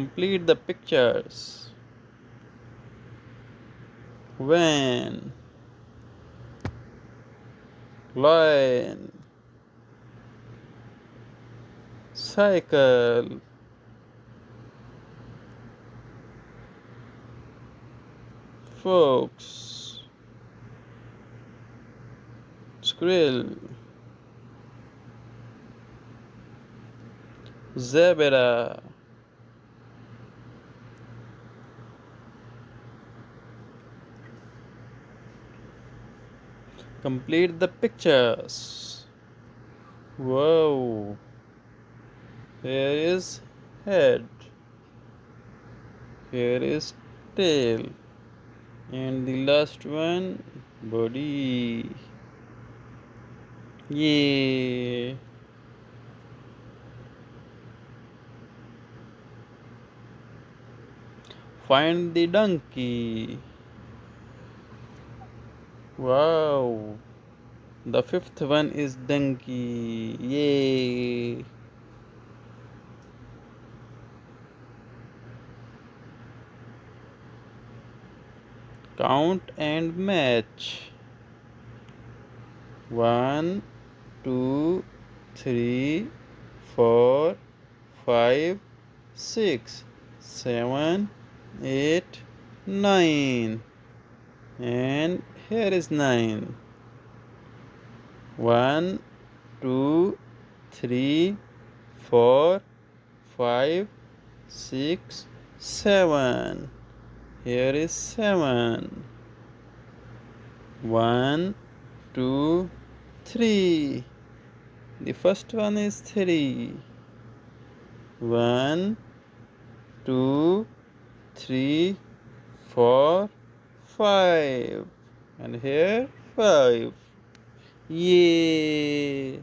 Complete the pictures. Van, lion, cycle, fox, squirrel, zebra, complete the pictures. Wow, here is head, here is tail, and the last one body. Yay! Find the donkey. Wow, the fifth one is donkey. Yay! Count and match. 1, 2, 3, 4, 5, 6, 7, 8, 9. And here is 9. 1, 2, 3, 4, 5, 6, 7. Here is 7. 1, 2, 3. The first one is 3. 1, 2, 3, 4, 5. And here 5. Yay!